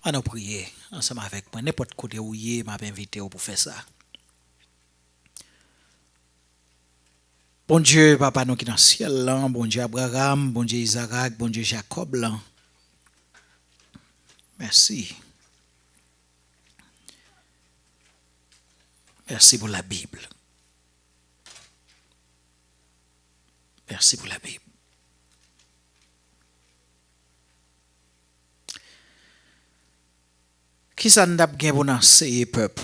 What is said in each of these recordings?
À nous prier ensemble avec moi. N'importe côté où y est, m'a invité pour faire ça. Bon Dieu, Papa, nous qui dans le ciel, là, bon Dieu Abraham, bon Dieu Isaac, bon Dieu Jacob, là. Merci. Merci pour la Bible. Merci pour la Bible. Qui ça n'a pas pour enseigner peuple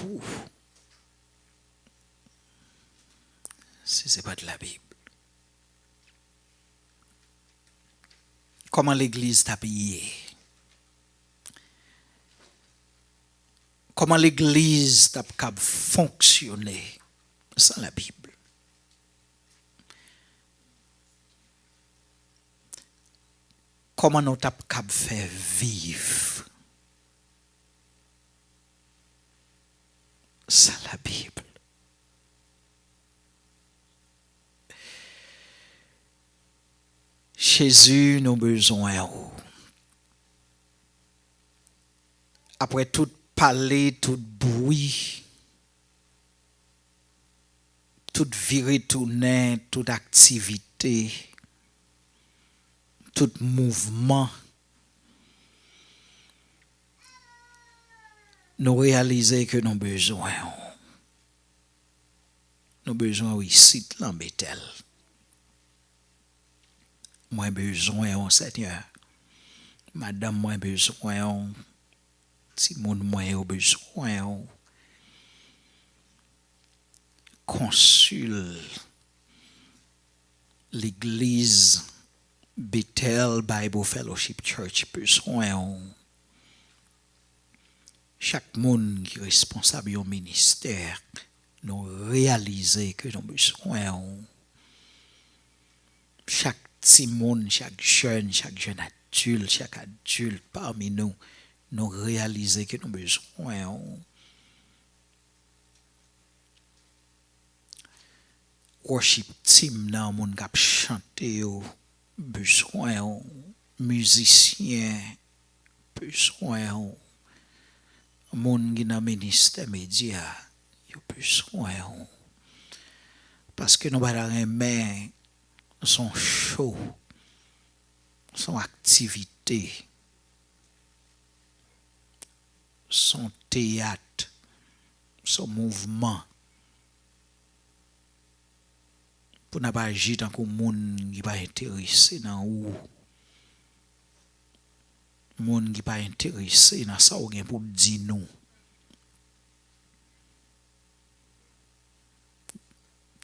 si ce n'est pas de la Bible? Comment l'Église t'a payé? Comment l'Église t'a fonctionné sans la Bible? Comment nous t'a fait vivre sans la Bible? Jésus, nous besoin. Après tout parler, tout bruit, toute vie retournée, toute activité, tout mouvement, nous réaliser que nous besoin. Nous besoin ici, dans Bethel. Moi besoin, Seigneur. Madame, moi besoin. Simone, moi besoin. Consul l'Église Bethel Bible Fellowship Church besoin. Chaque monde qui est responsable au ministère, nous réaliser que nous besoin. Chaque petit monde, chaque jeune adulte, chaque adulte parmi nous, nous réaliser que nous besoin. Worship team nan moun k'ap chante yo, besoin. Musicien, besoin. Moun qui nan ministère média, yo besoin. Parce que nous va remettre son show, son activité, son théâtre, son mouvement, pour ne pas agir tant que monde qui pas intéressé dans ou monde qui pas intéressé dans ça ou pour dire nous.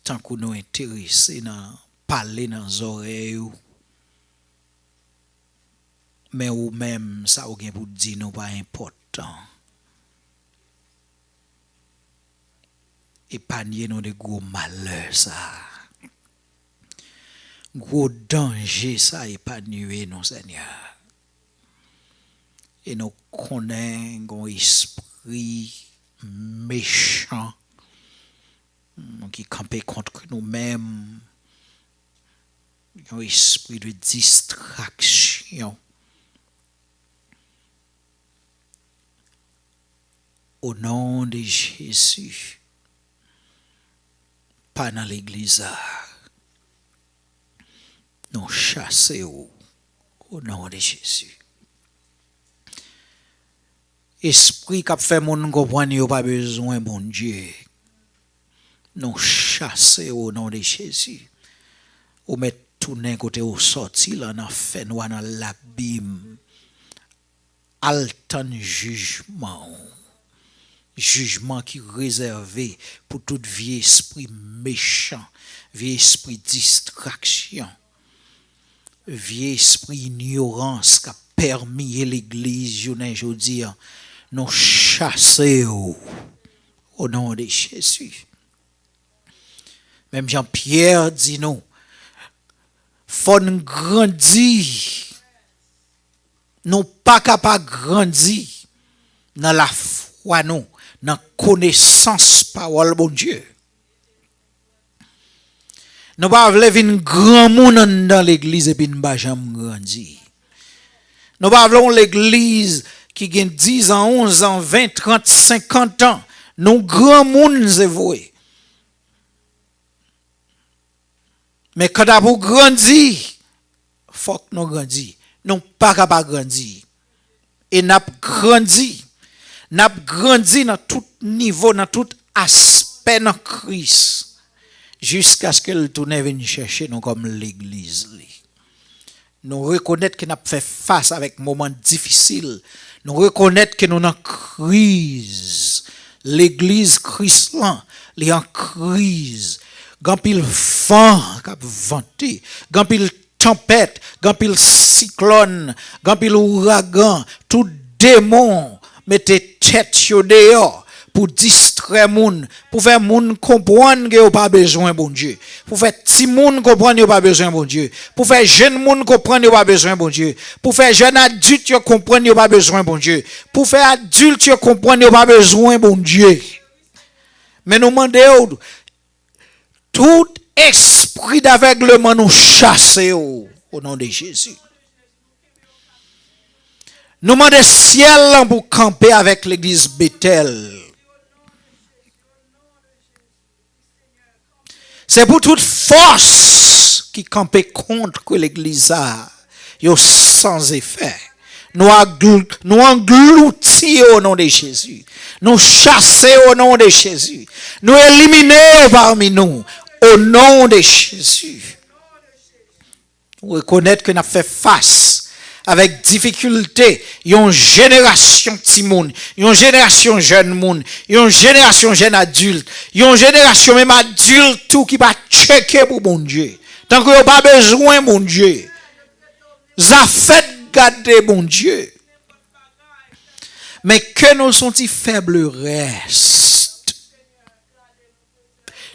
Tant que nous intéressés dans parler dans les oreilles, mais ou même ça ou pour dire nous pas important. Épargner nous de gros malheurs ça. Gros danger ça épargner nous Seigneur. Et nous connaissons un esprit méchant qui campe contre nous-mêmes, un esprit de distraction. Au nom de Jésus, pas dans l'église, nous chassons au nom de Jésus. Esprit qui a fait mon comprendre, pas besoin, bon Dieu. Nous chassons au nom de Jésus. Ou mettre tout d'un côté au sorti, là, dans fait nous dans l'abîme. Altan jugement. Jugement qui est réservé pour tout vieux esprit méchant, vieux esprit distraction, vieux esprit ignorance qui a permis l'église aujourd'hui. Nous chassons au nom de Jésus. Même Jean-Pierre dit nous, faut nous grandir. Nous pas capables de grandir dans la foi, nous, dans la connaissance parole bon Dieu. Nous pas vouloir venir grand monde dans l'église et puis nous pas jamais grandir. Nous pas vouloir l'église qui gagne 10 ans, 11 ans, 20, 30, 50 ans, nous grand monde c'est vrai. Mais quand vous grandi, faut que nous grandissions. Nous pas capable grandir. Et n'a grandi dans tout niveau, dans tout aspect dans Christ, jusqu'à ce qu'elle tourne venir chercher nous comme l'église. Nous reconnaître que nous avons fait face avec moments difficiles. Nous reconnaître que nous sommes en crise. L'église Christ là, elle est en crise. Quand il vent, quand vanté, quand il tempête, quand il cyclone, quand il ouragan, tout démon mettez tête sur dehors pour distraire moun, pour faire moun comprendre que vous pas besoin bon Dieu, pour faire petit moun comprendre que vous pas besoin bon Dieu, pour faire jeune moun comprendre que vous pas besoin bon Dieu, pour faire jeune adulte comprendre que vous pas besoin bon Dieu, pour faire adulte comprendre que vous pas besoin bon Dieu. Mais nous demandons tout esprit d'aveuglement nous chasser au nom de Jésus. Nous demandons ciel pour camper avec l'église Bethel. C'est pour toute force qui campait contre l'église yo sans effet. Nous engloutis au nom de Jésus. Nous chasser au nom de Jésus. Nous éliminer parmi nous au nom de Jésus. Nous reconnaître que nous avons fait face avec difficulté, une génération petit monde, une génération jeune monde, une génération jeune adulte, une génération même adulte tout qui va checker pour mon Dieu. Tant que vous pas besoin mon Dieu. Ça fait garder mon Dieu. Mais que nous sommes faibles restes.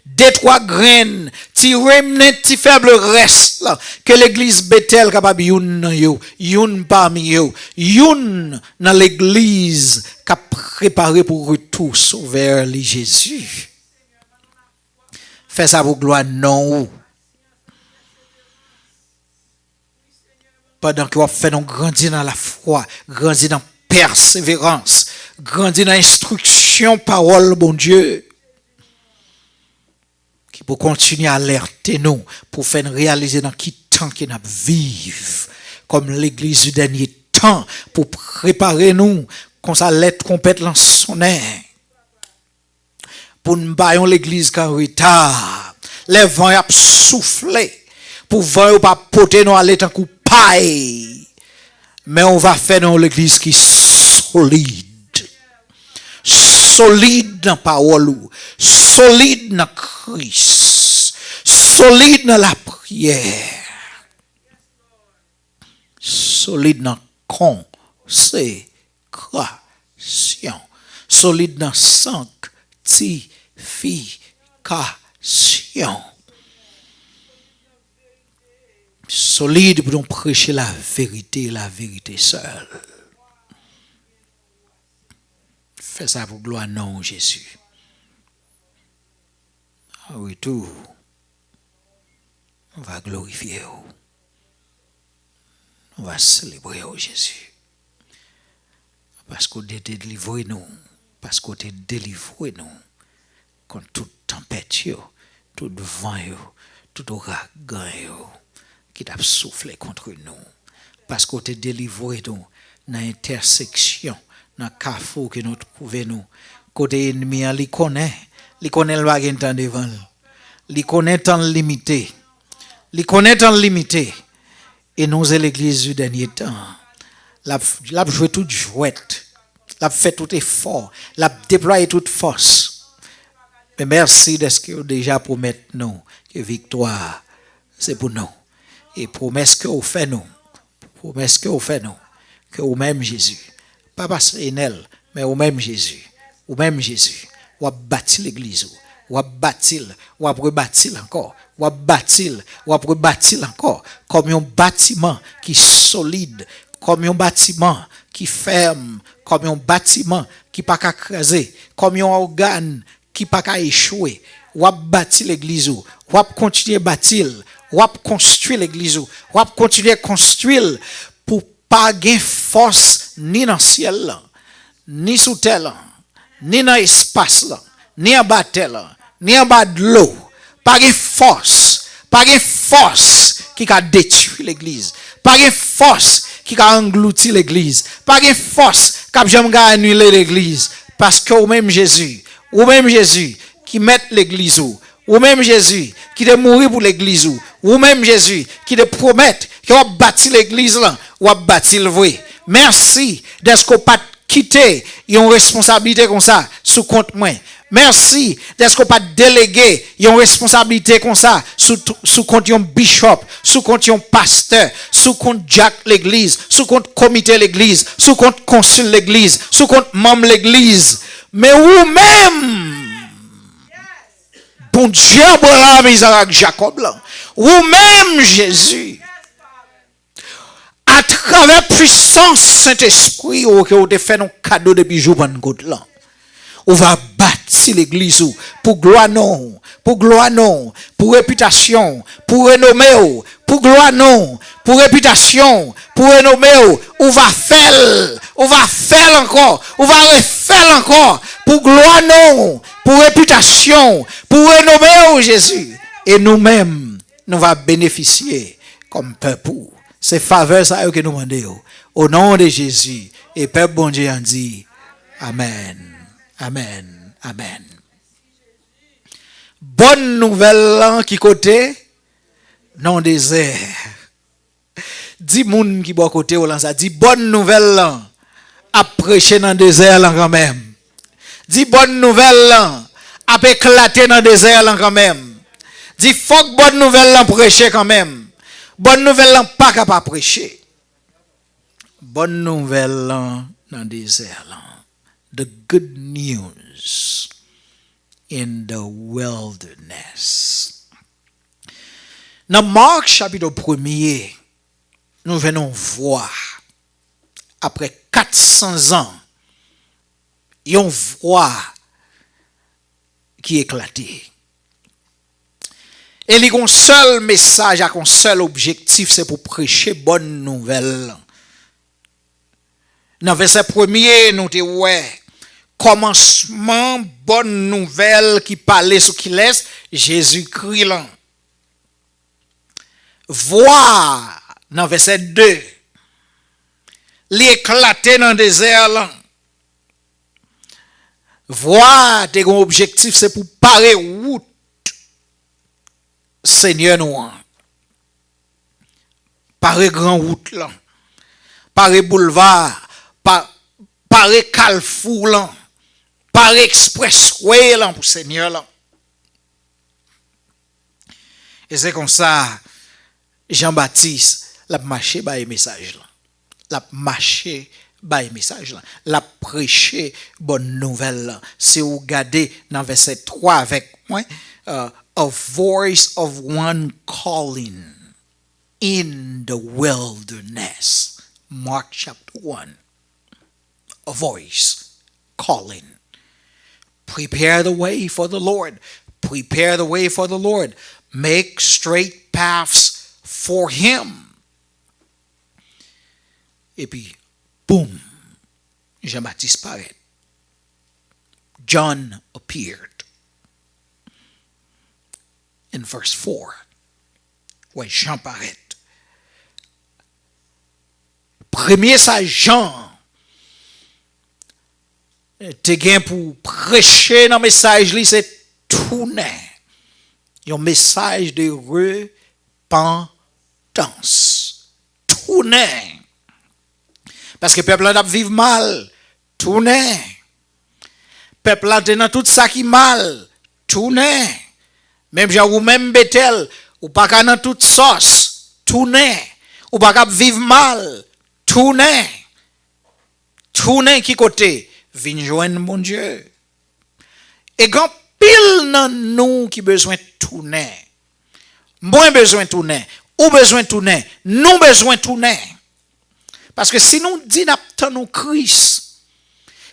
Des trois graines, ti remnant, ti faible reste là, que l'église Bethel capable youn parmi yo, youn dans l'église qui a préparé pour retour vers Jésus. Fais ça pour gloire non. Pendant que vous faites nous grandir dans la foi, grandir dans persévérance, grandir dans instruction, parole, bon Dieu. Qui pour continuer à alerter nous, pour faire réaliser dans qui temps qu'il nous vivre, comme l'église du dernier temps, pour préparer nous, qu'on ça lettre complète dans son air. Pour nous bailler l'église qu'en retard, les vents y a soufflé, pour vent pas porter nous aller tant coup paille. Mais on va faire dans l'église qui est solide. Solide dans la parole, solide dans Christ, solide dans la prière, solide dans la consécration, solide dans la sanctification, solide pour nous prêcher la vérité seule. Fais ça pour gloire non Jésus. En retour, on va glorifier. On va célébrer Jésus. Parce qu'on t'a délivré nous. Parce qu'on t'a délivré nous. Contre toute tempête, tout vent, tout ouragan qui t'a soufflé contre nous. Parce qu'on t'a délivré nous dans l'intersection. Dans le carrefour que nous trouvons, côté ennemi, il connaît le bagage temps devant. Il connaît temps limité. Il connaît temps limité. Et nous, c'est l'église du dernier temps. L'a joué toute jouette. L'a fait tout effort. L'a déployé toute force. Mais merci de ce que vous déjà promettez nous que victoire, c'est pour nous. Et promesse que vous faites nous. Promesse que vous faites nous. Que vous-même Jésus. Pas parce que Enel, mais au même Jésus. Au même Jésus. Ou bâtir l'église. Ou bâtir. Ou rebâtir encore. Ou bâtir. Ou rebâtir encore. Comme un bâtiment qui est solide. Comme un bâtiment qui ferme. Comme un bâtiment qui pas qu'à craser. Comme un organe qui pas qu'à échouer. Ou bâtir l'église. Ou continuer à bâtir. Ou construire l'église. Ou continuer à construire pour pas gain force ni dans le ciel là, ni sous terre là, ni dans l'espace là, ni en bas de terre là, ni en bas de l'eau. Pas gain force qui a détruit l'église. Pas gain force qui a englouti l'église. Pas gain force qui a jamais annulé l'église. Parce que ou même Jésus qui met l'église ou même Jésus qui est mourir pour l'église ou même Jésus qui te promet qu'il va bâtir l'église là ou va bâtir le vrai. Merci d'être qu'on pas quitter une responsabilité comme ça sous compte moi. Merci d'être qu'on pas délégué une responsabilité comme ça sous compte un bishop, sous compte un pasteur, sous compte Jack l'église, sous compte comité l'église, sous compte consul l'église, sous compte membre l'église. Mais vous-même, bon Dieu, Abraham, Isaac, Jacob, là, vous-même, Jésus, à travers puissance Saint-Esprit, que vous avez fait un cadeau de bijoux pour nous là. On va bâtir l'église pour gloire non, pour réputation, pour renommée, pour gloire non, pour réputation, pour renommée. On va faire encore, on va refaire encore pour gloire non, pour réputation, pour renommée Jésus. Et nous-mêmes, nous va bénéficier comme peuple. C'est faveur ça que nous demandons. Au nom de Jésus, et peuple bon Dieu en dit Amen. Amen. Amen. Bonne nouvelle qui côté non désert. Dis moun qui bon côté ou ça dit bonne nouvelle à prêcher dans désert là quand même. Dis bonne nouvelle à éclater dans désert là quand même. Dis faut que bonne nouvelle prêcher quand même. Bonne nouvelle pas capable prêcher. Bonne nouvelle dans désert là. The good news in the wilderness. Dans Marc chapitre 1er, nous venons voir, après 400 ans, une voix qui éclatait. Et il y a un seul message, un seul objectif, c'est pour prêcher bonne nouvelle. Dans verset 1er, nous te ouais. Commencement, bonne nouvelle qui parlait ce qui laisse Jésus-Christ là. Voir dans verset 2, l'éclater dans le désert là. Voir, tes objectif c'est pour parer route Seigneur nous. Parer grand route là. Parer boulevard, parer carrefour là. Par expressway là pour Seigneur là. Et c'est comme ça Jean-Baptiste l'a marché par un message là. L'a marché par un message là. L'a prêché bonne nouvelle là. Si vous regardez dans verset 3 avec moi, a voice of one calling in the wilderness. Mark chapter 1. A voice calling. Prepare the way for the Lord. Prepare the way for the Lord. Make straight paths for him. Et puis, boom, Jean-Baptiste paraît. John appeared. In verse 4, when Jean paraît. Premier ça Jean. Te gen pour prêcher dans le message, c'est tourner. Un message de repentance. Tourner. Parce que le peuple a vivre mal. Tourner. Le peuple a dans tout ça qui mal. Tourner. Même genre ou même Bethel, ou pas qu'à dans toute sauce. Tourner. Ou pas qu'à vivre mal. Tourner. Tourner qui côté? Vin joindre mon Dieu. Et quand pile dans nous qui besoin de tourner. Moi besoin de tourner. Ou besoin de tourner. Nous besoin de tourner. Parce que si nous disons nous Christ,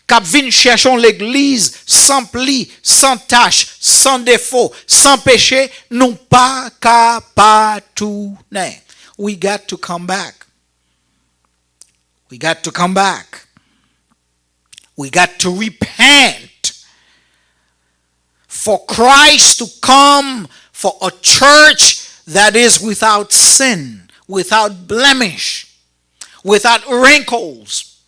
qu'à vin cherchons l'église sans pli, sans tache, sans défaut, sans péché, nous pas capable tourner. We got to come back. We got to come back. We got to repent for Christ to come, for a church that is without sin, without blemish, without wrinkles.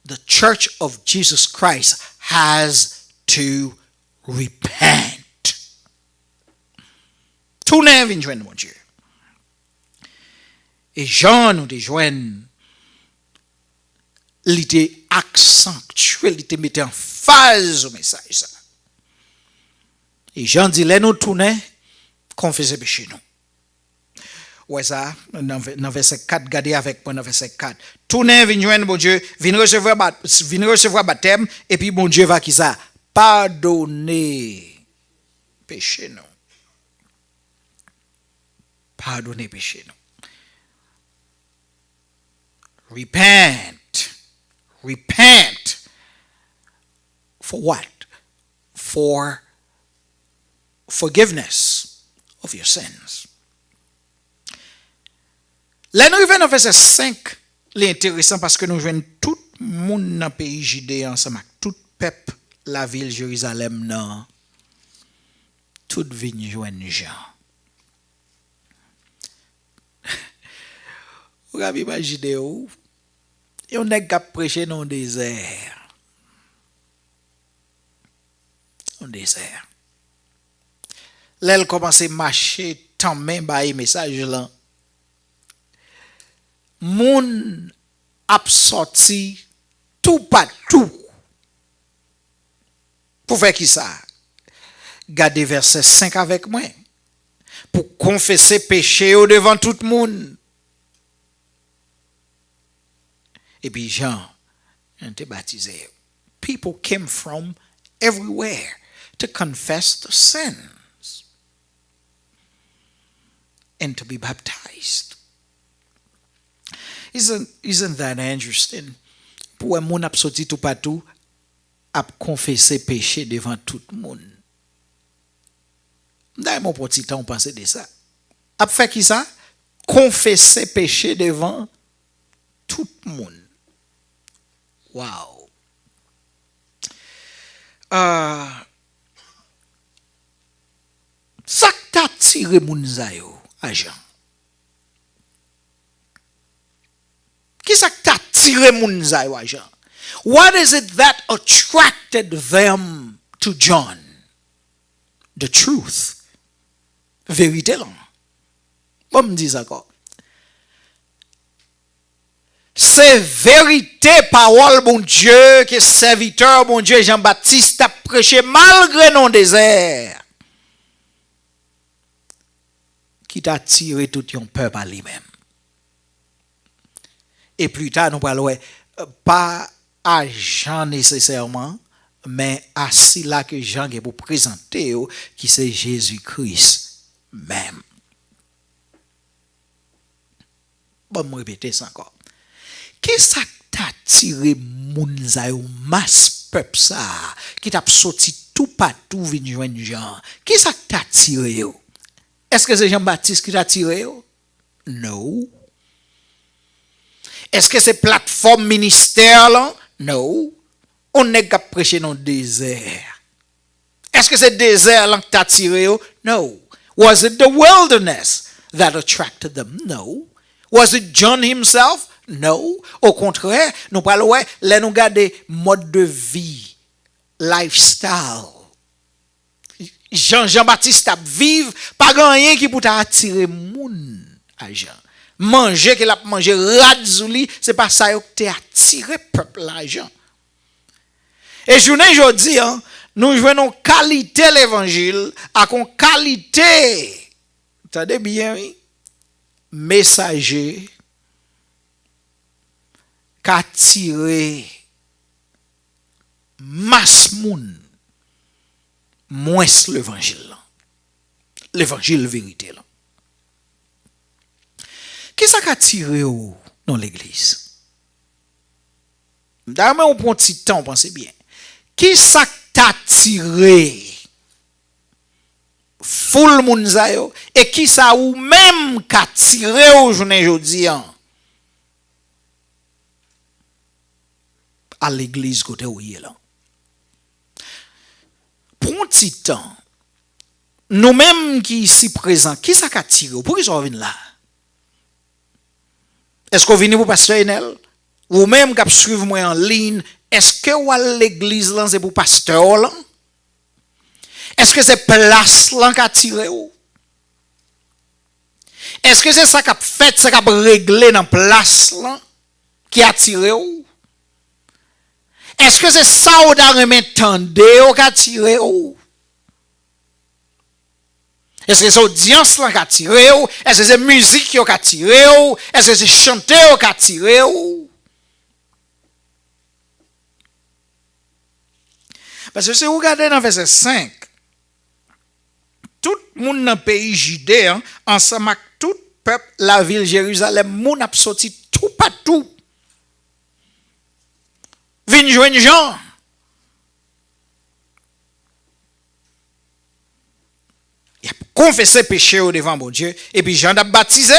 The church of Jesus Christ has to repent. Tournez vin joindre mon Dieu. Et Jean nous déjoigne, il était accentué, il était mis en phase au message ça. Et Jean dit, là nous tournez, confessez péché nous. Ouais ça, dans verset 4, gardez avec moi dans verset 4. Tournez, venez joindre mon Dieu, venez recevoir baptême, et puis mon Dieu va qui ça? Pardonner péché nous. Pardonner péché nous. Repent. Repent. For what? For forgiveness of your sins. Là, nous revenons au verset 5. L'intéressant parce que nous jouons tout le monde dans le pays Judée ensemble, tout le peuple, la ville Jérusalem, non. Tout vient joindre Jean. Vous avez imaginé où? Et on est qu'à prêcher dans le désert. Dans le désert. Là, elle commence à marcher, tant même, bah, message là. Moun ap sorti tout partout. Pour faire qui ça? Gardez verset 5 avec moi. Pour confesser péché devant tout le monde. Et puis Jean était baptisé. People came from everywhere to confess the sins and to be baptized. Isn't that interesting? Pour un monde sorti tout partout, à confesser péché devant tout le monde. D'ailleurs, mon petit temps, on pensait de ça. À faire qui ça? Confesser péché devant tout le monde. Wow. Ça t'a tiré moun zayo à Jean. Qui ça t'a tiré moun zayo à Jean? What is it that attracted them to John? The truth. Vérité là. Bon me dis encore. C'est vérité, parole, bon Dieu, que serviteur, bon Dieu, Jean-Baptiste a prêché malgré non désert. Qui t'a tiré tout ton peuple à lui-même. Et plus tard, nous parlons pas à Jean nécessairement, mais à cela que Jean est pour présenter, qui c'est Jésus-Christ même. Bon, me répéter ça encore. Qui ça t'a tiré moun zayo masse peuple ça qui t'a sorti tout partout vinn joindre Jean? Qui ça t'a tiré yo? Est-ce que c'est Jean-Baptiste qui t'a tiré yo? Non. Est-ce que c'est plateforme ministère là? Non. On n'est qu'à prêcher dans le désert. Est-ce que c'est désert là qui t'a tiré yo? No. Was it the wilderness that attracted them? No. Was it John himself? No. Au contraire, nous parlons, là nous garder mode de vie, lifestyle. Jean-Baptiste a vivre, pas grand rien qui pour attirer moun à Jean. Manger qu'il a mangé radzouli, c'est pas ça qui t'a attiré peuple à Jean. Et journée aujourd'hui, nous jouons qualité l'évangile, à con qualité. Attendez bien, oui. Messager qu'a tiré masse moun moins l'évangile. L'évangile vérité là. Qui ça qu'a tiré dans l'église? D'ailleurs, on prend un petit temps, pensez bien. Qui ça t'a tiré? Foule moun zayo et qui ça ou même qu'a tiré au journée jodi an? à l'église côté où il est là. Pour un petit temps, nous-mêmes qui ici présents, qui ça qu'a tiré? Pour qui ça vient là? Est-ce qu'on vient pour pasteur Enel? Ou même qui suivre moi en ligne, est-ce que ou à l'église là c'est pour pasteur là? Est-ce que c'est place là qui a tiré ou? Est-ce que c'est ça qui a fait, ça qui a réglé dans place là qui a tiré ou? Est-ce que c'est ça ou dans remettre ou qui a tiré ou? Est-ce que c'est audience là qui a tiré ou? Est-ce que c'est musique qui a tiré ou? Est-ce que c'est chanter qui a tiré ou? Parce que si vous regardez dans verset 5, tout le monde dans le pays Judée, ensemble avec tout le peuple, la ville Jérusalem, le monde a sorti tout partout. Vin joindre Jean. Il a confessé péché devant mon Dieu, et puis Jean a baptisé.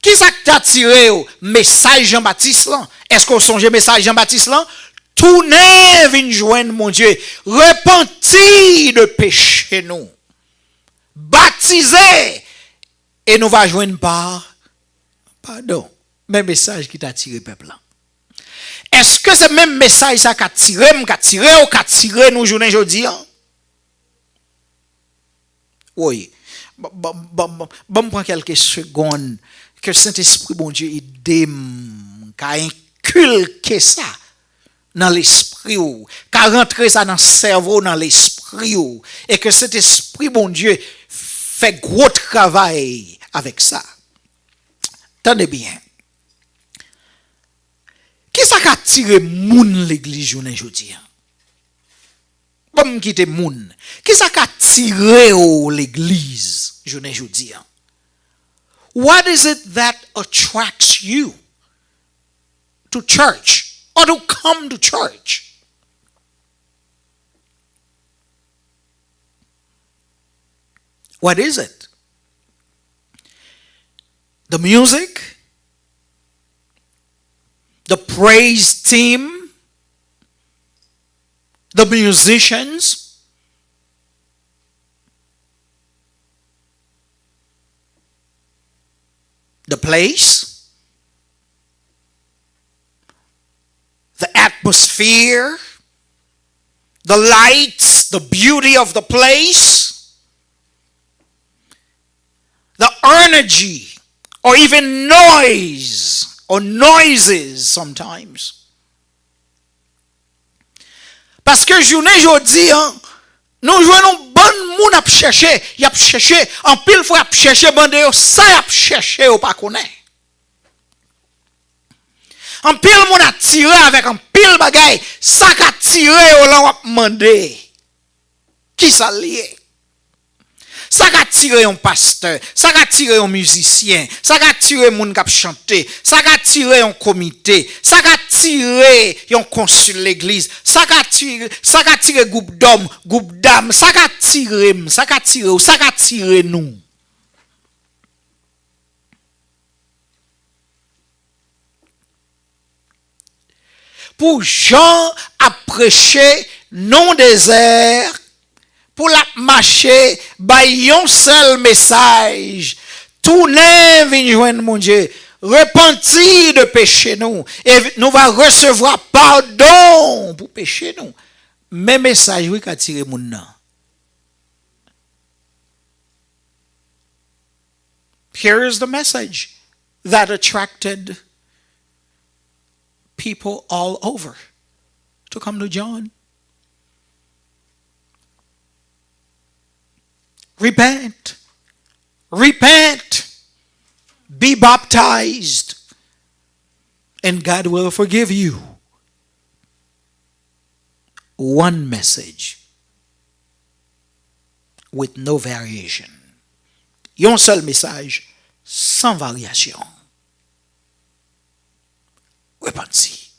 Qui ça t'a tiré message Jean-Baptiste là? Est-ce qu'on songe message Jean-Baptiste là? Tournez, vin joindre mon Dieu. Repentis de péché nous. Baptisez. Et nous va joindre pardon. Même message qui t'a tiré peuple là. Est-ce que c'est même message ça qu'a tiré nous journée aujourd'hui? Oui. Bon, prends quelques secondes que Saint-Esprit bon Dieu aide qu'a inculqué ça dans l'esprit ou qu'a rentré ça dans le cerveau dans l'esprit ou et que cet esprit bon Dieu fait gros travail avec ça. Tenez bien. Qui ça qu'a tiré moun l'église aujourd'hui? Comme quitter moun. Qui ça qu'a tiré l'église aujourd'hui? What is it that attracts you to church or to come to church? What is it? The music? The praise team? The musicians? The place? The atmosphere? The lights? The beauty of the place? The energy? Or even noise? Or noises sometimes? Parce que journée jodi nous joignons bon moun ap chercher, y ap chercher en pile fois ap chercher bande yo ça ap chercher ou pas connaît. En pile moun a tiré avec en pile bagay, ça ka tiré ou là ap mandé. Qui ça lié? Ça ka tiré un pasteur, ça ka tiré un musicien, ça ka tiré moun k'ap chanter, ça ka tiré un comité, ça ka tiré un consul l'église, ça ka tiré groupe d'hommes, groupe dames, ça ka tiré nous. Pour Jean a prêché non désert pour la marcher, by un seul message. Tournez, venez joindre mon Dieu. Repentis de péché nous. Et nous va recevoir pardon pour péché nous. Même message, oui, qu'a tiré mon nom. Here is the message that attracted people all over to come to John. Repent. Repent. Be baptized. And God will forgive you. One message. With no variation. Un seul message. Sans variation. Repentis.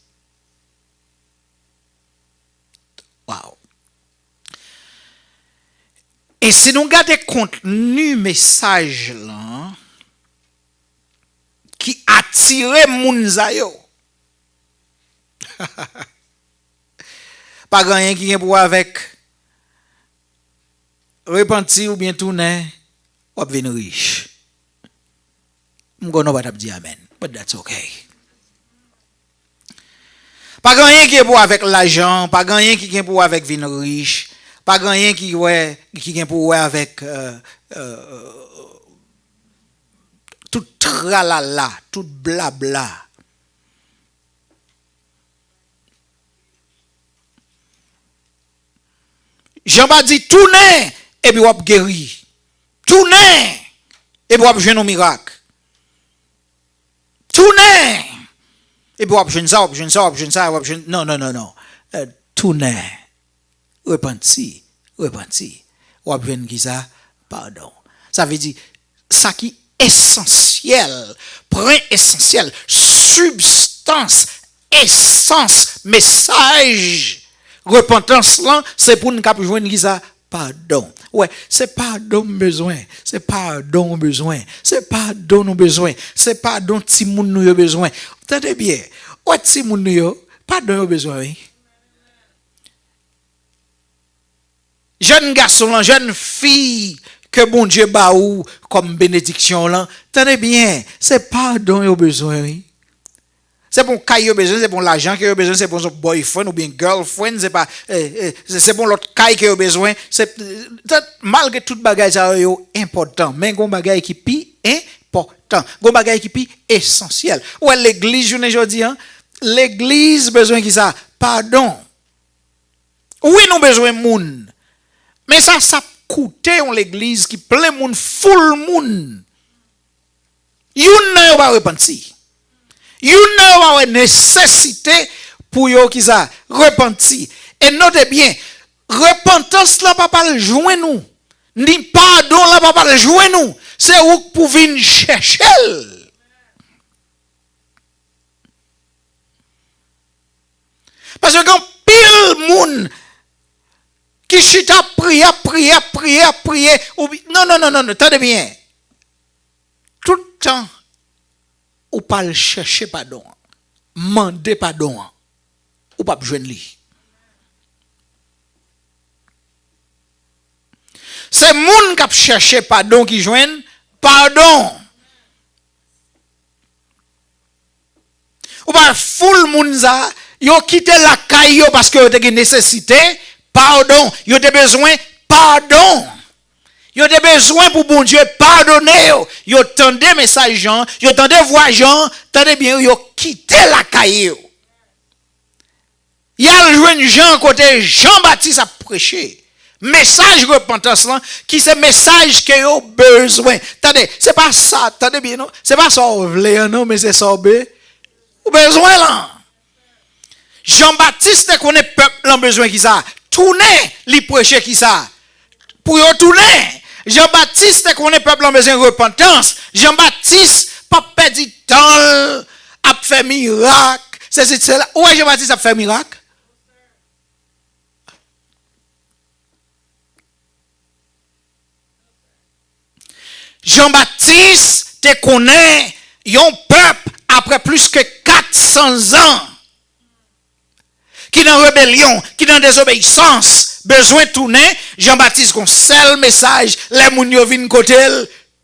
Wow. Et si nous regardons le contenu message là, qui attire moun zayo, Pas rien qui est pour avec repentir ou bien tourner, ou devenir riche. Je ne sais pas dire amen, but that's okay. Pas rien qui est pour avec l'argent, pas rien qui est pour avec venir riche, pas rien qui est pour avec tout tralala, tout blabla. Jean-Baptiste dit tournez et puis vous guéri. Tournez et puis vous jouez un miracle. Tournez et puis vous jouez ça, vous jouez ça, vous jouez ça, vous jouez non. Tournez. Repentis. Vous jouez qui ça? Pardon. Ça veut dire ça qui est essentiel, point essentiel, substance, essence, message. Repentance là, c'est pour nous cap joindre qui ça? Pardon. Ouais, c'est pardon besoin, c'est pardon besoin, c'est pardon nous besoin, c'est pardon ti moun nous besoin. Entendez bien. Ouais ti moun nous pardon besoin. Oui? Jeune garçon là, jeune fille que bon Dieu ba ou comme bénédiction là, tenez bien, c'est pardon yo besoin. Oui? C'est pour caille besoin, c'est pour l'argent que besoin, c'est pour son boyfriend ou bien girlfriend, c'est pas c'est pour l'autre caille que besoin, c'est malgré toute bagaille ça yo important, mais gon bagaille qui pi important, gon bagaille qui pi essentiel. Ouais l'église journée aujourd'hui hein, l'église besoin qui ça? Pardon. Oui nous besoin moun. Mais ça coûte en l'église qui plein moun full moun. Yon n'a pas repenti. Yon n'a pas nécessité pour yo qui ça repenti. Et notez bien, repentance là pas le joindre nous. Ni pardon là pas le joindre nous. C'est où pour venir chercher. Parce que quand pile moun qui chita prier. Non, attendez bien. Tout le temps, ou pas le chercher pardon, demander pardon, ou pas besoin de lui. C'est moun qui chercher pardon qui joignent pardon. Ou pas full moun za, yo quitté la caille parce que yo te nécessité. Pardon, il y a besoin pardon. Il y a besoin pour bon Dieu pardonner. Il y a tant de messages, il y a tant de voix, tendez bien, il y a quitté la caille. Il y a le Jean côté Jean-Baptiste a prêché. Message repentance là, qui c'est message que yo besoin. Attendez, c'est pas ça, attendez bien non, c'est pas ça vous voulez non, mais c'est ça ou besoin là. Jean-Baptiste connaît peuple en besoin qui ça. Tourner, li prêcher qui ça? Pour yo tourner. Jean-Baptiste connaît peuple en besoin de repentance. Jean-Baptiste pas perdre temps a fait miracle. C'est là. Où est Jean-Baptiste a fait miracle? Jean-Baptiste te connaît yon peuple après plus que 400 ans. Qui dans rébellion, qui dans désobéissance, besoin de tourner, Jean-Baptiste con seul message, les moun yo vinn côté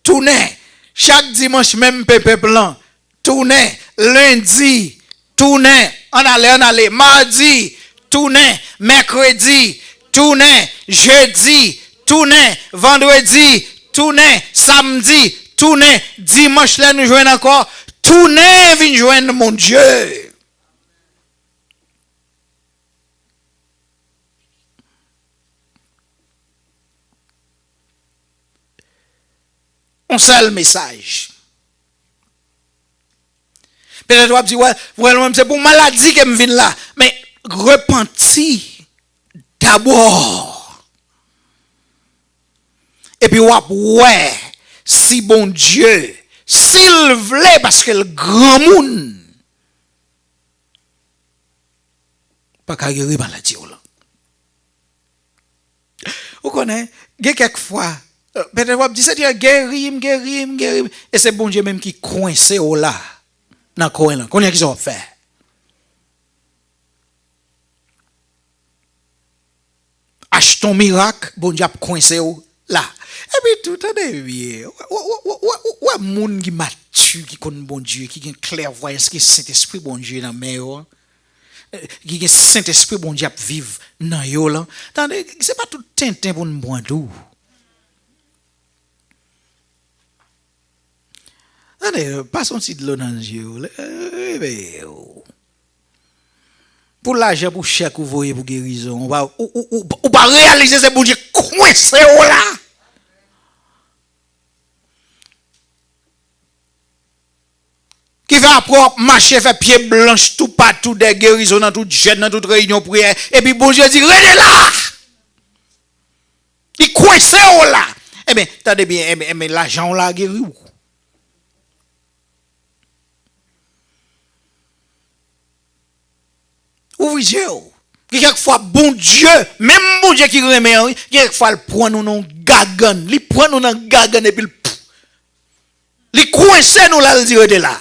tourner. Chaque dimanche même peuple blanc, tourner, lundi, tourner, on allait, mardi, tourner, mercredi, tourner, jeudi, tourner, vendredi, tourner, samedi, tourner, dimanche là nous joignons encore, tourner vinn joindre mon Dieu. Un seul message. Peut-être que tu vas dire, c'est pour maladie que je viens là. Mais repentis d'abord. Et puis, ouais, si bon Dieu, s'il voulait, parce que le grand monde, pas qu'à guérir maladie. Vous connaissez, il y a quelquefois, peut-être vous dites, c'est guérir. Et c'est bon Dieu même qui coince là. Dans le coin là. Qu'on y a qui ça fait. ton miracle, bon Dieu a coincé là. Et puis tout est bien. Ouais, moun qui mature, qui connaît bon Dieu, qui a clairvoyance, qui Saint-Esprit bon Dieu dans mer, qui a Saint-Esprit bon Dieu à vivre dans yo là. Attendez, c'est pas tout tintin pour nous boire tout. Attendez, pas son petit de l'eau dans les yeux. Pour l'argent, pour chèque, vous voyez pour guérison, on va réaliser ce bon Dieu coincé là. Qui fait après marcher, fait pied blanche, tout partout, des guérisons dans toute jeune, dans toute réunion prière. Et puis bon Dieu dit, restez là. Il coincé là. Eh bien, attendez bien, mais l'argent là guéri ou? Ouvrez les yeux. Quelquefois, bon Dieu, même bon Dieu qui remet, quelquefois, il prend nous dans gagan. Il prend nous dans gagan et puis il coince nous là, il dit de là.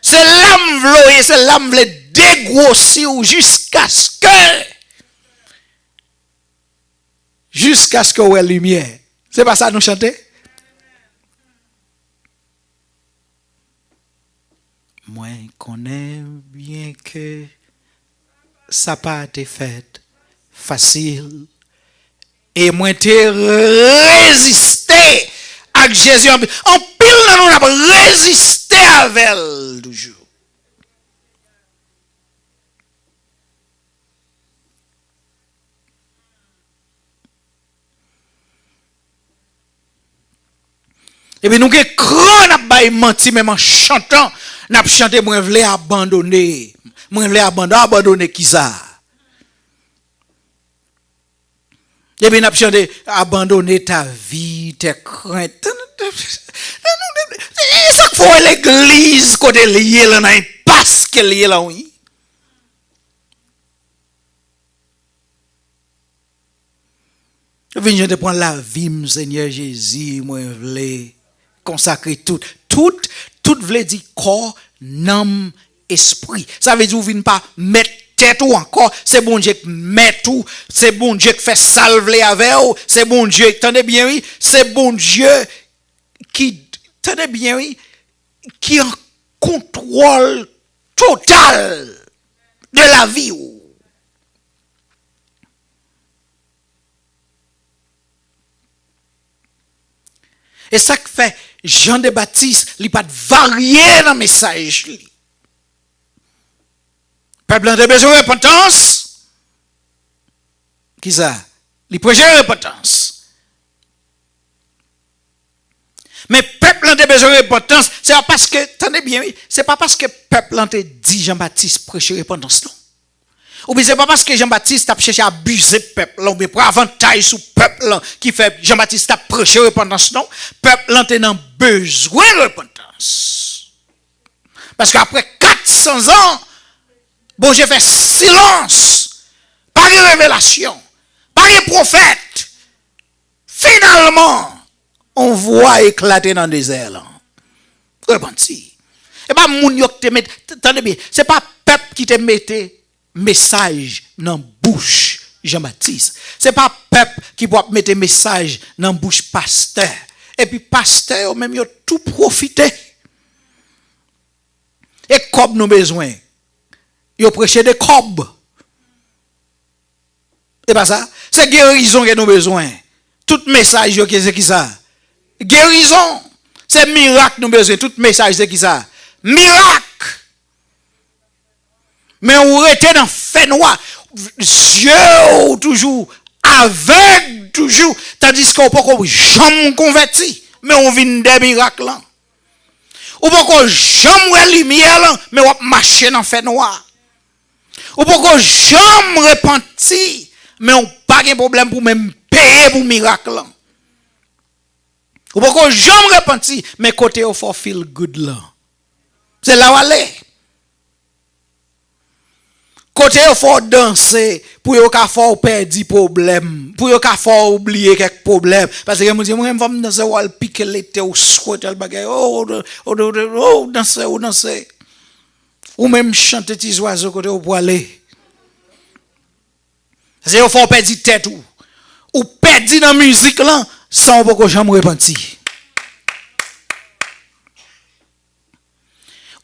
C'est l'âme vloye, c'est l'âme vle dégrossir jusqu'à ce que ouais lumière. C'est pas ça nous chanter? Moi, je connais bien que ça n'a pas été fait facile. Et moi, j'ai résisté avec Jésus. En pile, nous avons résisté avec elle toujours. Et puis nous avons grand menti même en chantant. Nous avons chanté, moi, je voulais abandonner. Moi, je voulais abandonner qui ça? Et puis nous avons chanté, abandonner ta vie, tes craintes. Ça faut l'église côté lié là, parce qu'elle est là, oui. Je viens de prendre la vie, Seigneur Jésus, moi, je voulais consacrer tout voulait dire corps, âme, esprit. Ça veut dire, vous ne venez pas mettre tête ou encore, c'est bon Dieu qui met tout, c'est bon Dieu qui fait salver avec vous, c'est bon Dieu, attendez bien, oui, c'est bon Dieu qui, attendez bien, oui, qui en contrôle total de la vie. Et ça que fait Jean de Baptiste, il n'a pas varié dans le message. Le peuple a besoin de repentance. Qui ça? Il prêche la repentance. Mais le peuple a besoin de repentance, c'est pas parce que, attendez bien, c'est pas parce que le peuple a dit Jean-Baptiste prêche la repentance, non. Ou bien c'est pas parce que Jean-Baptiste a cherché à abuser le peuple, ou bien pour avantage sur le peuple qui fait Jean-Baptiste a prêché repentance, non. Le peuple a besoin de repentance. Parce qu'après 400 ans, bon Dieu fait silence, pas de révélation, pas de prophète. Finalement, on voit éclater dans le désert. Repenti. Et pas moun yo te mette, attendez bien, c'est pas peuple qui te mette message dans bouche Jean-Baptiste. C'est pas peuple qui peut mettre message dans bouche pasteur. Et puis pasteur même yo tout profité. Et comme nous besoin. Yo prêcher des cob. C'est pas ça? C'est guérison que nous besoin. Tout message yo c'est qui ça? Guérison. C'est miracle nous besoin. Tout message c'est qui ça? Miracle. Mais on était dans fait noir, yeux toujours aveugle toujours, tandis qu'on peut jamais converti, mais on vient des miracles là. Ou peut jamais lumière là, mais on marcher dans fait noir. Ou peut jamais repenti, mais on pas de problème pour même payer pour miracle là. Ou peut jamais repenti, mais côté au for feel good là. C'est là où aller. Côté il faut danser pour yo ka faut perdre problème pour yo ka faut oublier quelques problèmes parce que moi dis moi va danser ou al piquer l'été ou souhaiter le bagay danser ou même chanter petits oiseaux côté au pour aller parce que il faut perdre tête ou ou perdu dans la musique là, sans beaucoup jamais repentir.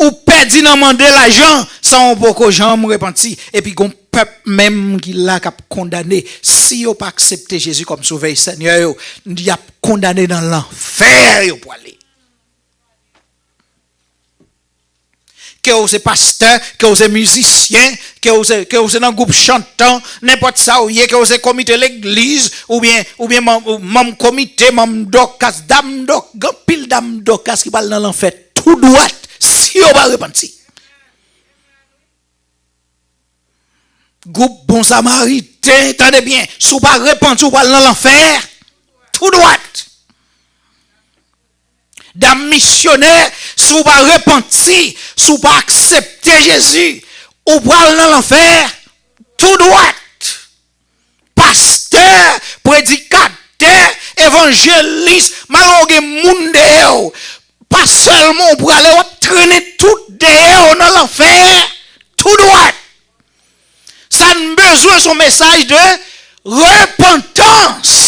Ou perdu dans demander l'argent, sans beaucoup jamais repentir. Et puis, gon peuple même qui l'a condamné, si vous pas accepté Jésus comme sauveur Seigneur, il a condamné dans l'enfer pour aller. Que vous êtes pasteur, que vous êtes musicien, que vous êtes dans un groupe chantant, n'importe ça, ou que vous êtes comité l'église, ou bien membre comité, membre d'ocas, dame d'ocas, pile dame d'ocas qui parle dans l'enfer, tout droit, si vous pas repentir. Groupe bon samaritain, attendez bien, si vous pas repentir, vous parle dans l'enfer, tout droit. Dame missionnaire, si vous pas repentir, si vous pas accepter Jésus, ou parle dans l'enfer, tout droit. Pasteur, prédicateur, évangéliste, malgré monde dehors, pas seulement pour aller traîner tout dehors dans l'enfer, tout droit. Ça n'a besoin son message de repentance.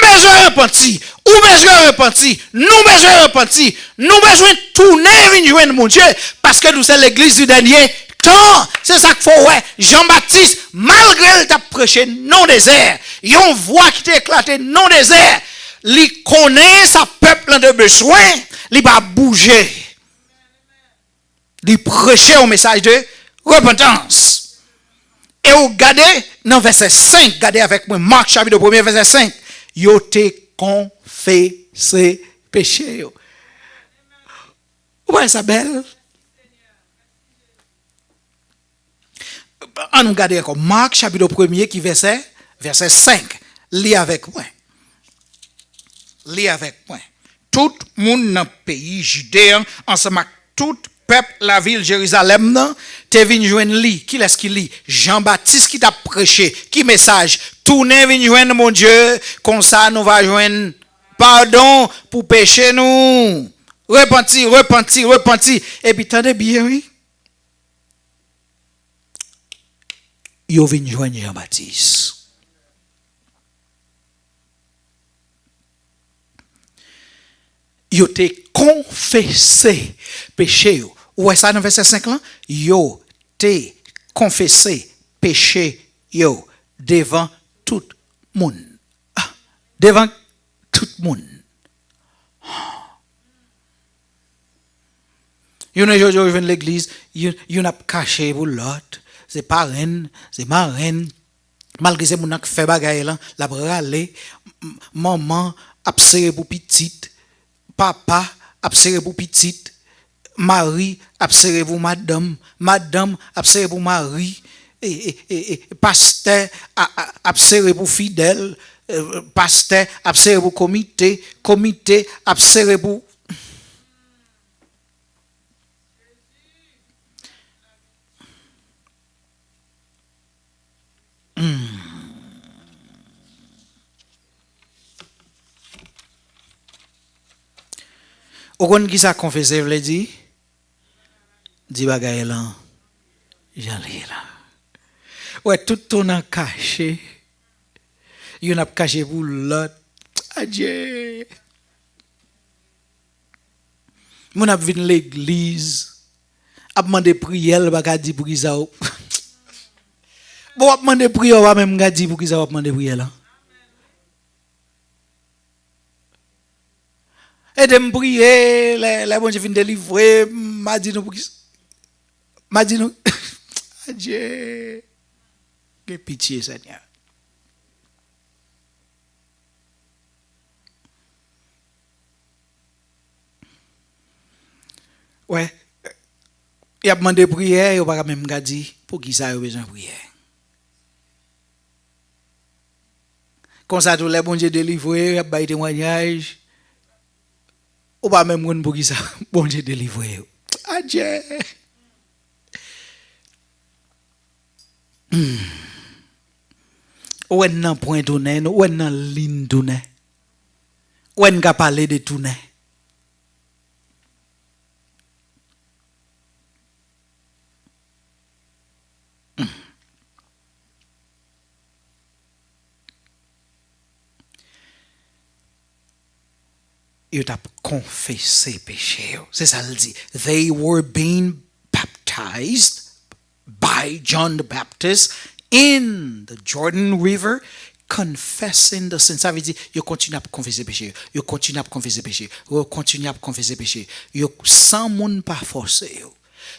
Besoin repentir, ou besoin repentir, nous besoin repentir, nous besoin tourner venir joindre mon Dieu, parce que nous sommes l'église du dernier temps. C'est ça qu'il faut, ouais. Jean-Baptiste, malgré le t'a prêché non désert, il y a une voix qui t'a éclaté non désert, il connaît sa peuple de besoin, il va bouger. Il prêcher un message de repentance. Et vous regardez dans verset 5, regardez avec moi, Marc chapitre 1, verset 5. Yo te confessé péché. Ouais, ça belle. On nous regarde comme Marc chapitre 1 qui verset 5. Lis avec moi. Lis avec moi. Tout le monde dans le pays judéen, ensemble avec tout peuple, la ville Jérusalem, te vin joindre li. Qui est-ce qui lit? Jean-Baptiste qui t'a prêché. Qui message? Tournez vin joindre mon Dieu. Comme ça, nous va joindre pardon pour pécher nous. Repentir, repentir, repentir. Et puis, attendez bien, oui. Yo vin joindre Jean-Baptiste. Yo te confessé péché yo. Ouais, ça dans verset 5 là, yo te confessé péché yo devant tout le monde. Ah, devant tout le monde. Yo ne jojo vient l'église, yo n'a caché pour l'autre, c'est parrain, c'est marraine. Malgré ces moun qui fait bagaille là, la bralé, maman a serré pour petite, papa a serré pour petite. Marie a serré pour madame, madame a serré pour Marie, et pasteur a serré pour fidèle, pasteur a serré pour comité, comité a serré pour... Au compte qui ça confessé, vous dit? Dit bagaille là, j'en ai là. Ouais, tout ton a caché. Il a caché pour l'autre. Adieu. Mon a venu l'église. A demandé prière, va dire pour qui ça. Bon, a demandé prière, va même dire pour qui ça va demander prière là. Et de me prier, les bon Dieu vient délivrer, m'a dit nous pour qui. M'a dit nous, adieu, que pitié Seigneur. Ouais, il a demandé prière, il n'a pas même dit pour qui ça a besoin de prière. Comme ça, tous les bon Dieu délivré, il a baillé témoignage, ou pas même pour qui ça, bon Dieu délivré. Adieu. Ou est nan point tourné, ou est nan ligne tourné, ou est n'a parler de tourné. Ils ont confessé péché. C'est ça le dit. They were being baptized by John the Baptist in the Jordan River, confessing the sin. Ça veut dire, ils continuent à confesser péché. Ils continuent à confesser péché. Ils continuent à confesser péché. Ils sans monde pas forcer.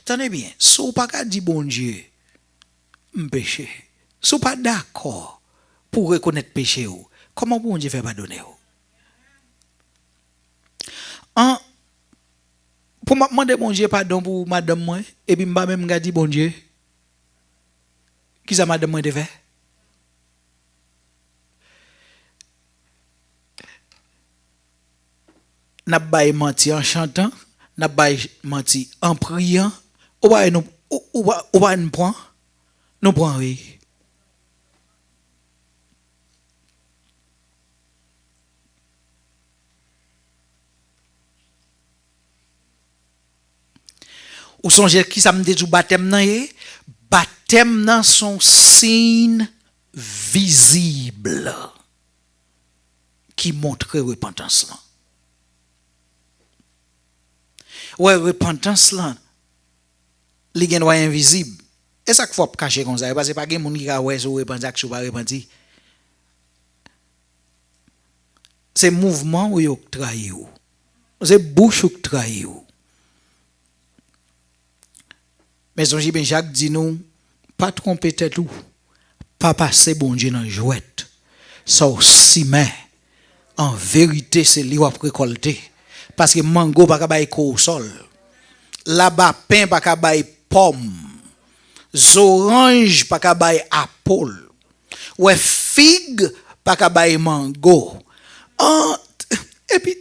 Tenez bien, si vous pas dit bon Dieu, péché. Si vous pas d'accord pour reconnaître péché, comment bon Dieu fait pardonner? Pour me demander bon Dieu pardon pour madame moi, et puis m'a même dit bon Dieu, qui ça madame moi de fait? N'a pas menti en chantant, n'a pas menti en priant, ou pas nous prend, nous prend oui. Ou songez qui ça me dit du baptême nan yé? Baptême nan son signe visible qui montre repentance là. Ouais, repentance là, li gen wè invisible. Et ça qu'il faut cacher comme ça parce que pas gen moun ki ka wè sou repentir ak sou pas repentir. C'est mouvement ou yo trahi ou. C'est bouche ou trahi ou. Mais Jean ben Jacques dit nous, pas tromper tête ou, pas passer bon Dieu dans jouette. Ça aussi mais en vérité c'est li wap récolter parce que mango pas ka bay ko au sol. Là-bas pain pas ka bay pomme. Orange pas ka bay apple. Ouais figue pas ka bay mango. Et puis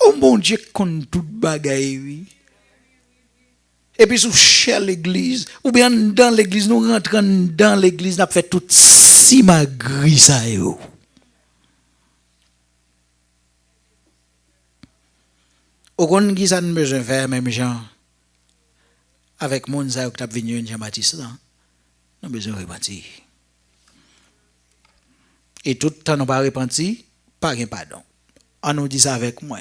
oh mon Dieu kon tout bagay oui. Et puis sous chez l'église ou bien dans l'église nous rentrons dans l'église n'a fait tout si magri ça yo. Au kon qui ça besoin faire même gens avec moun ça qui t'a venu Jean-Baptiste là. Nous besoin repentir. Et tout temps nous pas repentir, pas gain pardon. On nous dit ça avec moi.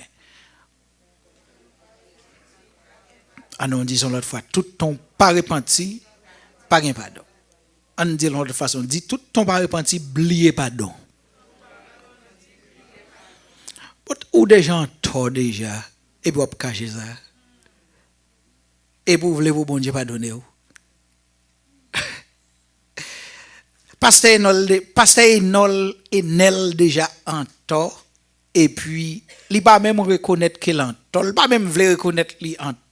On nous dit l'autre fois, tout ton pas repenti, pas gain pardon. On dit l'autre façon, dit tout ton pas repenti, oubliez pardon. Ou des gens tort déjà, et puis on cacher ça. Et puis vous voulez vous bon Dieu pardonner. Pasteur Enel déjà en tort, et puis il pas même reconnaître qu'il en tort, il pas même veut reconnaître qu'il en tort.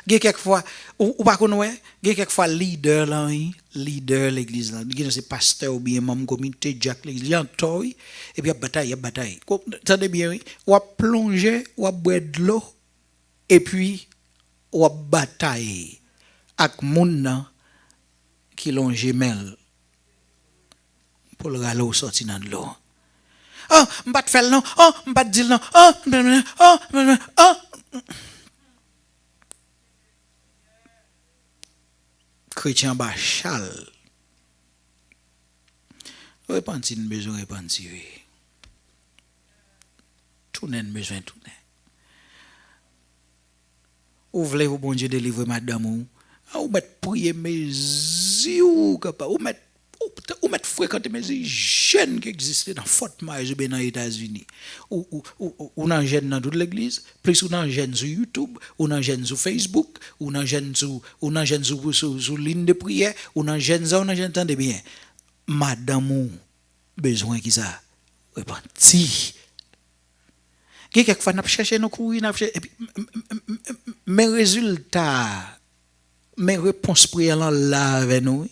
Il quelquefois ou pas connaître, il quelquefois leader là, leader l'église là, il c'est pasteur ou bien membre comité Jack l'église en tort et puis il y a bataille. Attendez bien oui, ou a plonger, ou a boire de l'eau et puis ou a bataille avec moun qui l'ont gemelle pour le râler sorti dans l'eau. Oh, m'pas te faire non, oh, m'pas te dire non, oh. Chrétien bachal. Repentir, besoin repentir. Tout n'est besoin tout n'est. Ou voulez-vous bon Dieu délivrer madame ou mettre prier mes yeux ou mettre fréquenter mes jeunes qui existent dans Fort Myers ou bien dans les États-Unis ou dans jeunes dans toute l'église plus ou dans jeunes sur YouTube ou dans jeunes sur Facebook ou dans jeunes sur ligne de prière ou dans jeunes entendez bien madame ou besoin qui ça repentir quelquefois n'a cherché nos courir n'a cherché et puis mes résultats mes réponses prières là avec nous.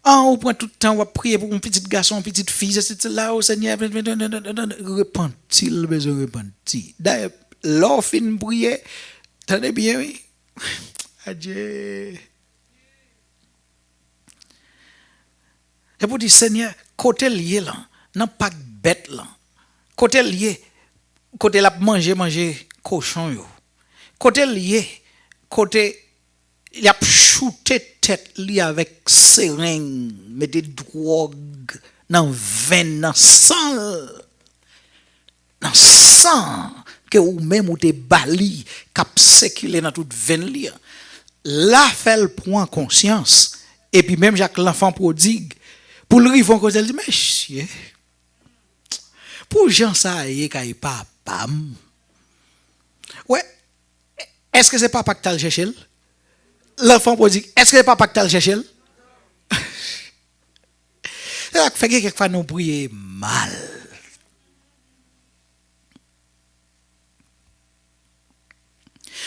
On prend tout le temps, on prier pour un petit garçon, une petite fille, c'est là au Seigneur, repentir, besoin repentir. D'ailleurs, l'offre fin prier, tenez bien, oui. Adieu. Et pour dire, Seigneur, côté lié là, non pas bête là, côté lié, côté la manger cochon yo, côté lié, côté il a shooté tête li avec seringue, met des drogues dans veine, dans sang que ou même ou des bali cap circuler dans toute veine li. Là fait le point conscience et puis même Jacques l'enfant prodigue pour le rivon cause elle dit mais chier. Pour gens ça y kay papa. Ouais, est-ce que c'est papa qui t'a cherché? L'enfant prodigue, est-ce que c'est papa qui t'a cherché? Ça fait que quelquefois nous prier mal.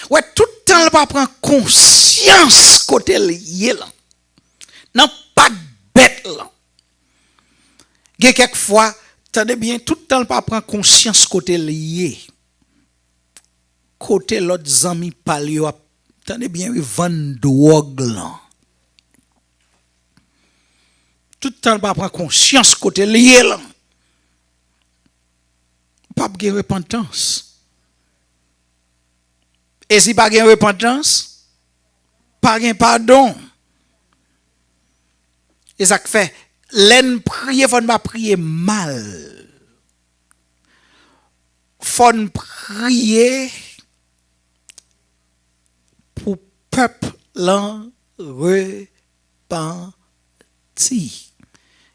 Ouais, tout le temps, le pas prendre conscience côté lié là. Non, pas bête là. Quelquefois, attendez bien, tout le temps, le pas prendre conscience côté lié. Côté l'autre ami palio, attendez bien, il vend drogue là. Tout le temps, le pas prendre conscience côté lié là. Pas de repentance. Et si pas de repentance, pas de pardon. Et ça fait, l'en prier, faut pas prier mal. Faut prier pour peuple l'en repentir.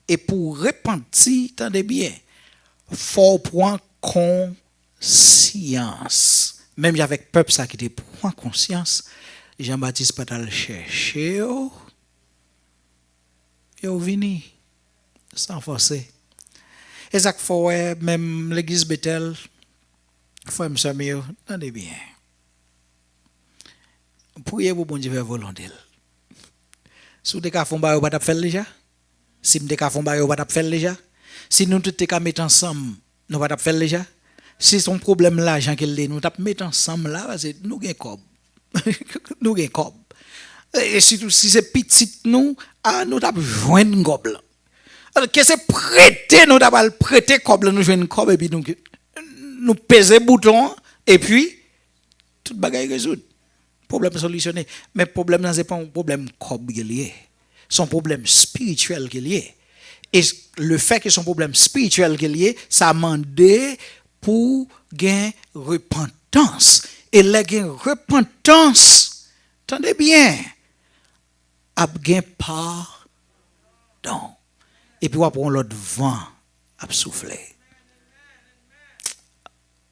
Et pour repentir, attendez bien, faut prendre conscience. Même avec peuple ça qui te prend conscience, Jean-Baptiste pas le chercher yo vini sans forcer. Et ça faut même l'église Bethel faut me sommer attendez bien. Priez pour bon Dieu faire volonté. Si vous te ka font ba pas faire déjà, si me te ka font ba pas faire déjà, si nous tout te ka mettre ensemble, nous pas faire déjà. Si son problème là, Jean qu'elle nous tape mettre ensemble là, parce que nous gain cob. Nous gain cob. Et surtout si c'est petit nous, nous tape joindre gob. Alors que c'est prêter nous tape prêter cob nous joindre cob et puis nous peser bouton et puis toute bagaille résoudre. Problème solutionné. Mais problème là c'est pas un problème cob qui est lié. Son problème spirituel qui est lié. Et le fait que son problème spirituel qui est lié, ça demandé pour gagner repentance. Et la gain repentance, attendez bien, a gain pardon. Et puis on prend l'autre vent à souffler.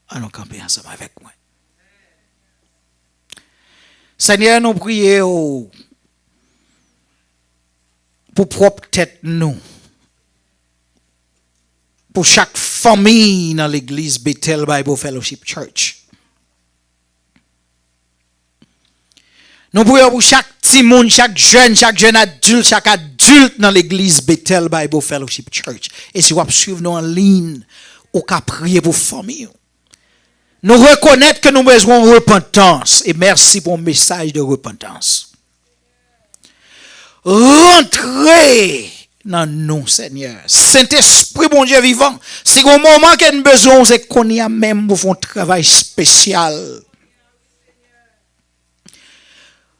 Allons camper ensemble avec moi. Seigneur, nous prions pour propre tête nous. Pour chaque famille dans l'église Bethel Bible Fellowship Church. Nous prions pour chaque petit monde, chaque jeune adulte dans l'église Bethel Bible Fellowship Church. Et si vous suivez nous en ligne, ou qu'à prier pour famille. Nous reconnaître que nous avons besoin de repentance. Et merci pour le message de repentance. Rentrez dans nous, Seigneur. Saint-Esprit, bon Dieu vivant, c'est au moment qu'il y a besoin, c'est qu'on y a même pour faire un travail spécial.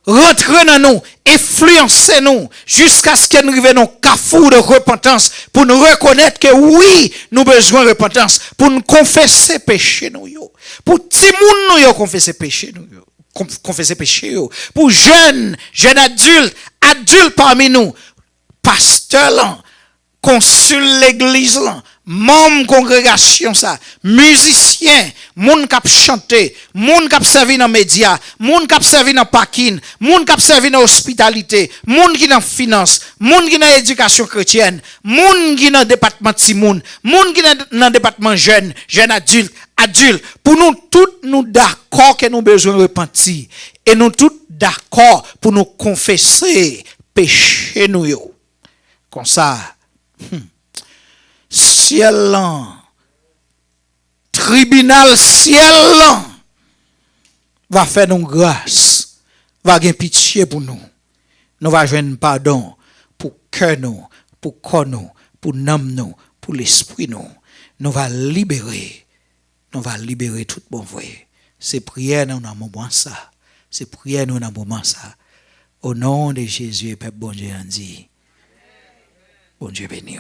Rentrez dans nous, influencez-nous, jusqu'à ce qu'on arrive dans un carrefour de repentance, pour nous reconnaître que oui, nous avons besoin de repentance, pour nous confesser péché nous. Pour tout le monde nous confesser péché nous. Confesser péché. Pour jeunes adultes parmi nous, pasteur là, consul l'église là, membre congrégation ça, musicien, moun k'ap chanter, moun k'ap servi dans médias, moun k'ap servi dans parking, moun k'ap servi dans hospitalité, moun qui dans finance, moun qui dans éducation chrétienne, moun qui dans département ti moun qui dans département jeune adulte, pour nous tous nous d'accord que nous besoin repentir et nous tous d'accord pour nous confesser péché nous yo. Comme ça, ciel là, tribunal ciel là, va faire nous grâce, va avoir pitié pour nous. Nous va joindre pardon pour cœur nous, pour corps nous, pour l'âme nous, pour l'esprit nous. Nous va libérer tout bon vrai. C'est prière nous dans moment ça. C'est prière nous dans moment ça. Au nom de Jésus, Père bon Dieu, on dit, bon Dieu béni.